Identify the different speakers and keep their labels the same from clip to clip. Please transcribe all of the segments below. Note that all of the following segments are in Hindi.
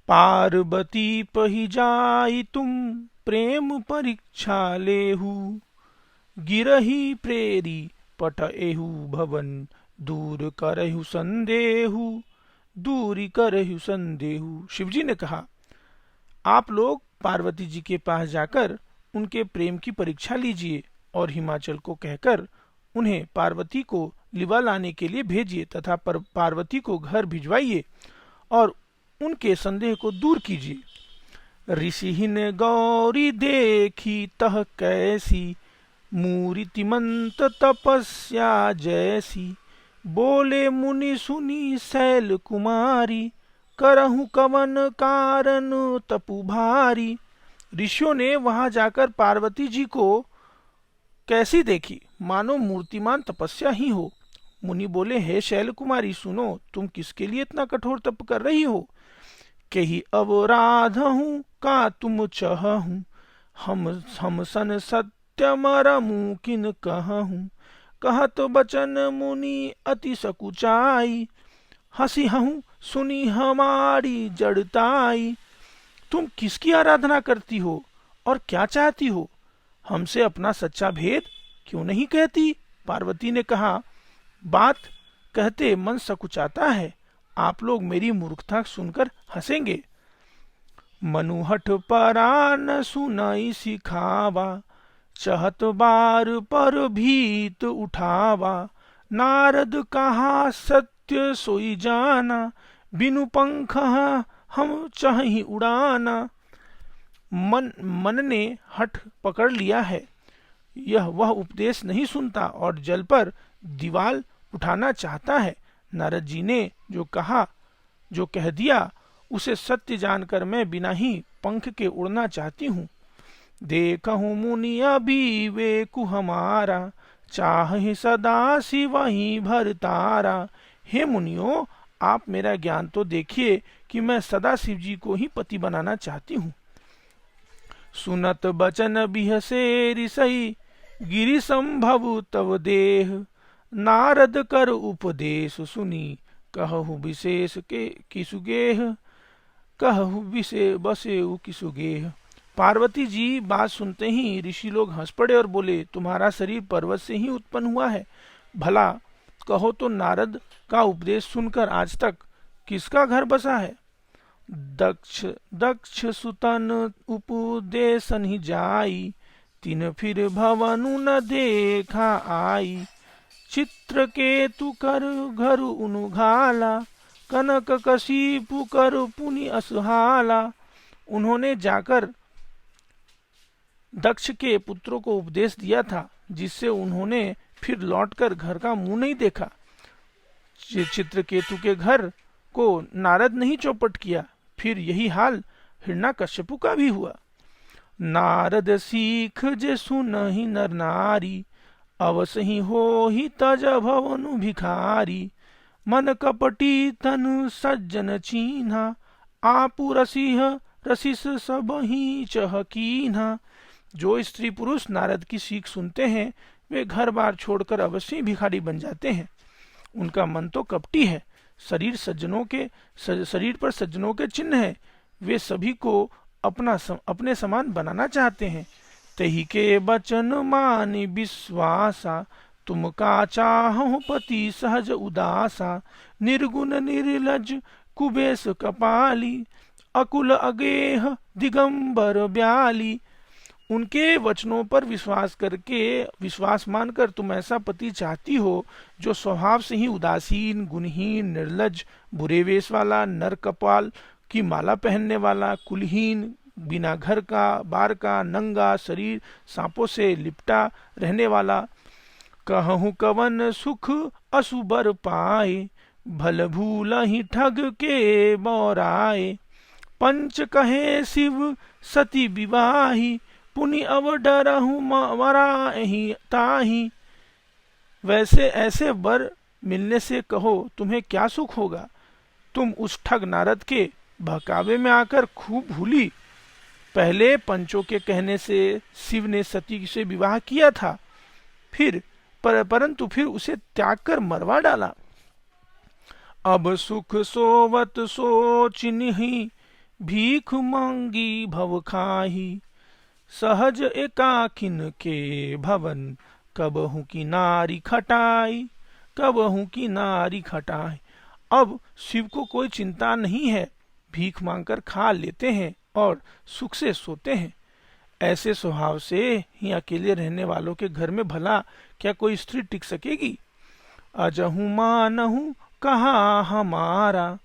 Speaker 1: पार्वती पही जाई तुम प्रेम परीक्षा लेहु, गिरही प्रेरी पट एहु भवन, दूर करहु संदेहु, दूरी करहु संदेहु। शिवजी ने कहा, आप लोग पार्वती जी के पास जाकर उनके प्रेम की परीक्षा लीजिए और हिमाचल को कहकर उन्हें पार्वती को लिवा लाने के लिए भेजिए तथा पार्वती को घर भिजवाइए और उनके संदेह को दूर कीजिए। ऋषिहीन गौरी देखी तह कैसी, मूर्तिमंत तपस्या जैसी, बोले मुनि सुनी शैल कुमारी, करहु कवन कारण तपु भारी। ऋषियों ने वहां जाकर पार्वती जी को कैसी देखी, मानो मूर्तिमान तपस्या ही हो। मुनि बोले, हे शैल कुमारी सुनो, तुम किसके लिए इतना कठोर तप कर रही हो? केही अवराध हूँ का तुम चहहूँ, हम सन सत्य मरमु किन कहूँ। कहत बचन मुनि अति सकुचाई, हंसी हूँ सुनी हमारी जड़ताई। तुम किसकी आराधना करती हो और क्या चाहती हो? हमसे अपना सच्चा भेद क्यों नहीं कहती? पार्वती ने कहा, बात कहते मन सकुचाता है, आप लोग मेरी मूर्खता सुनकर हंसेंगे। मनुहठ परान सुनाई सिखावा, चहत बार पर भीत उठावा। नारद कहा सत्य सोई जाना, बिनु पंख हम चाहि उड़ाना। मन ने हठ पकड़ लिया है, यह वह उपदेश नहीं सुनता और जल पर दीवाल उठाना चाहता है। नारद जी ने जो कह दिया उसे सत्य जानकर मैं बिना ही पंख के उड़ना चाहती हूँ। देखहु मुनि अभिवेकु हमारा, चाहि सदा शिव ही भरतारा। हे मुनियों, आप मेरा ज्ञान तो देखिए कि मैं सदा शिव जी को ही पति बनाना चाहती हूँ। सुनत बचन बिहसे ऋषि, गिरि संभव तव देह। नारद कर उपदेश सुनी, कहु विशेष के किसुगेह। कहु विषे बसे किसुगेह। पार्वती जी बात सुनते ही ऋषि लोग हंस पड़े और बोले, तुम्हारा शरीर पर्वत से ही उत्पन्न हुआ है। भला कहो तो नारद का उपदेश सुनकर आज तक किसका घर बसा है? दक्ष सुतन उपदेशन ही जाई, तिन फिर भवनु न देखा आई। चित्र केतु कर घर उनुघाला, कनक कशीपु कर पुनि असहाला। उन्होंने जाकर दक्ष के पुत्रों को उपदेश दिया था, जिससे उन्होंने फिर लौटकर घर का मुंह नहीं देखा। चित्रकेतु के घर को नारद नहीं चौपट किया, फिर यही हाल हिरण्यकश्यपु का भी हुआ। नारद सीख जे सुनहि नर नारी, अवसहि होहि तज भवनु भिखारी। मन कपटी तनु सज्जन चीन्हा, आपु रसिह रसिस सबहि चह कीन्हा। जो स्त्री पुरुष नारद की सीख सुनते हैं वे घर बार छोड़कर अवश्य ही भिखारी बन जाते हैं। उनका मन तो कपटी है, शरीर पर सज्जनों के चिन्ह है, वे सभी को अपने समान बनाना चाहते हैं। तही के बचन मानि विश्वासा, तुम का चाहो पति सहज उदासा। निर्गुण निर्लज कुबेश कपाली, अकुल अगेह दिगंबर ब्याली। उनके वचनों पर विश्वास मानकर तुम ऐसा पति चाहती हो जो स्वभाव से ही उदासीन, गुणहीन, निर्लज, बुरे वेश वाला, नर कपाल की माला पहनने वाला, कुलहीन, बिना घर का बार का, नंगा शरीर, सांपों से लिपटा रहने वाला। कहूँ कवन सुख असुबर पाए, भल भूल ही ठग के बौराए। पंच कहे शिव सती विवाही, पुनि अब डरहु मराहि ताहि। वैसे ऐसे वर मिलने से कहो तुम्हें क्या सुख होगा? तुम उस ठग नारद के बहकावे में आकर खूब भूली। पहले पंचों के कहने से शिव ने सती से विवाह किया था, परंतु फिर उसे त्याग कर मरवा डाला। अब सुख सोवत सोचिन्हि, भीख मांगी भव खाही, सहज एकाकिन के भवन, कबहू की नारी खटाई, कबहू की नारी खटाई। अब शिव को कोई चिंता नहीं है, भीख मांगकर खा लेते हैं और सुख से सोते हैं। ऐसे स्वभाव से ही अकेले रहने वालों के घर में भला क्या कोई स्त्री टिक सकेगी। अजहू मानहू कहा हमारा,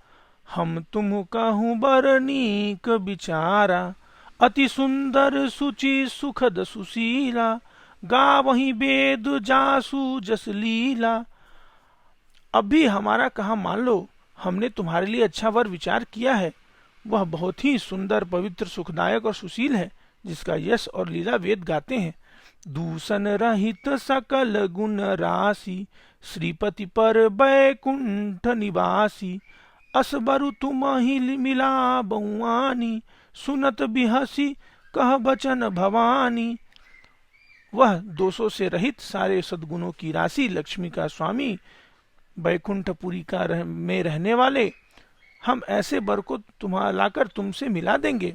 Speaker 1: हम तुम कहूँ बरनीक बिचारा, अति सुंदर सुचि सुखद सुशीला, गावहीं वेद जासु जस लीला। अब भी हमारा कहा मान लो, हमने तुम्हारे लिए अच्छा वर विचार किया है। वह बहुत ही सुंदर पवित्र सुखदायक और सुशील है, जिसका यश और लीला वेद गाते हैं। दूषण रहित सकल गुण राशि, श्रीपति पर बैकुंठ निवासी, असबरु तुम ही मिला बउआनी, सुनत बिहसी कह बचन भवानी। वह दोषों से रहित सारे सद्गुणों की राशि, लक्ष्मी का स्वामी, बैकुंठपुरी में रहने वाले, हम ऐसे वर को लाकर तुमसे मिला देंगे।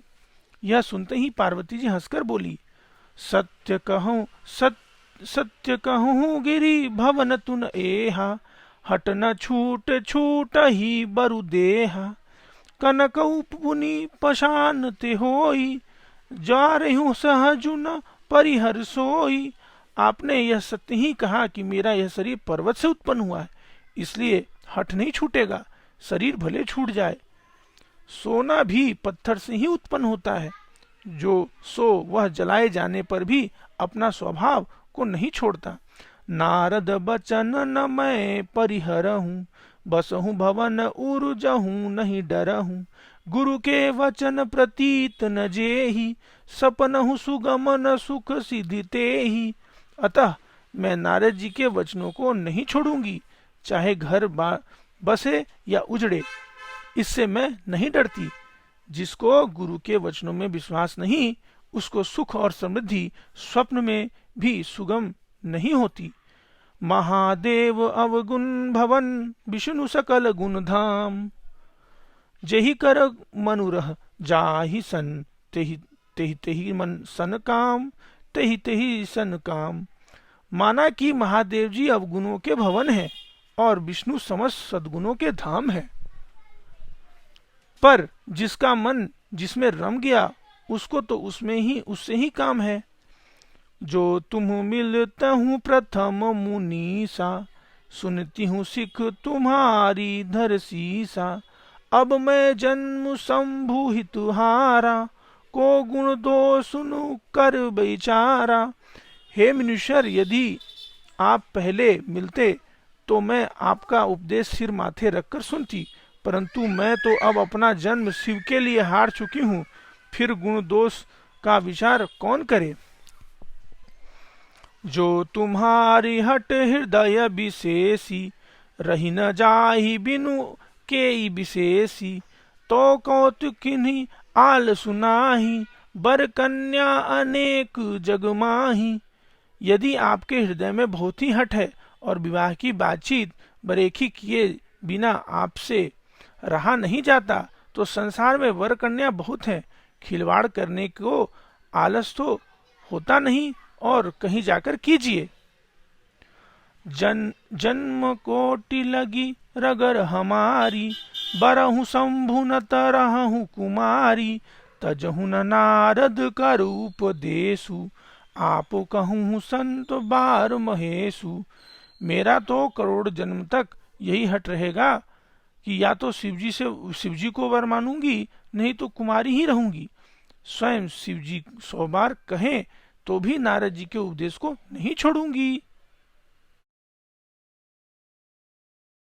Speaker 1: यह सुनते ही पार्वती जी हंसकर बोली, सत्य कहूँ गिरी भवन तुन एहा, हट न छूट छूट ही बरु देहा, कनक पुनि पशान ते होई, जा रहूं सहजुन परिहर सोई। आपने यह सत्य ही कहा कि मेरा यह शरीर पर्वत से उत्पन्न हुआ है, इसलिए हट नहीं छूटेगा, शरीर भले छूट जाए। सोना भी पत्थर से ही उत्पन्न होता है, जो सो वह जलाए जाने पर भी अपना स्वभाव को नहीं छोड़ता। नारद बचन न मैं परिहरहूँ, बसहूँ भवन उर्जहूँ नहीं डरहूँ, गुरु के वचन प्रतीत न जेहि, सपनहु सुगम न सुख सिद्धि तेहि। अतः मैं नारद जी के वचनों को नहीं छोड़ूंगी, चाहे घर बसे या उजड़े, इससे मैं नहीं डरती। जिसको गुरु के वचनों में विश्वास नहीं, उसको सुख और समृद्धि स्वप्न में भी सुगम नहीं होती। महादेव अवगुण भवन, विष्णु सकल गुण धाम, जेहि कर मनुरह जाहि सन, तेहि तेहि तेहि मन सन काम, तेहि तेहि सन काम। माना कि महादेव जी अवगुणों के भवन हैं और विष्णु समस्त सद्गुणों के धाम है, पर जिसका मन जिसमें रम गया, उसको तो उससे ही काम है। जो तुम मिलता हूँ प्रथम मुनीसा, सुनती हूँ सिख तुम्हारी धर सीसा, अब मैं जन्म शंभु ही तुहारा, को गुण दो सुनु कर बेचारा। हे मनुष्यर, यदि आप पहले मिलते तो मैं आपका उपदेश सिर माथे रखकर सुनती, परंतु मैं तो अब अपना जन्म शिव के लिए हार चुकी हूँ, फिर गुण दोष का विचार कौन करे। जो तुम्हारी हट हृदय विशेषी, रही न जाहि बिनु के विशेषी, तो कौतुकिन्हीं आल सुनाही, बर कन्या अनेक जग माही। यदि आपके हृदय में बहुत ही हट है और विवाह की बातचीत बरेखी किए बिना आपसे रहा नहीं जाता, तो संसार में वर कन्या बहुत है, खिलवाड़ करने को आलस तो होता नहीं, और कहीं जाकर कीजिए। जन्म कोटि लगी रगर हमारी, बरहु शंभु न तरहु कुमारी, तजहु न नारद का रूप देसु, आप कहूँ संत बार महेशु। मेरा तो करोड़ जन्म तक यही हट रहेगा कि या तो शिवजी को वर मानूंगी, नहीं तो कुमारी ही रहूंगी। स्वयं शिवजी 100 बार कहें तो भी नारद जी के उपदेश को नहीं छोड़ूंगी।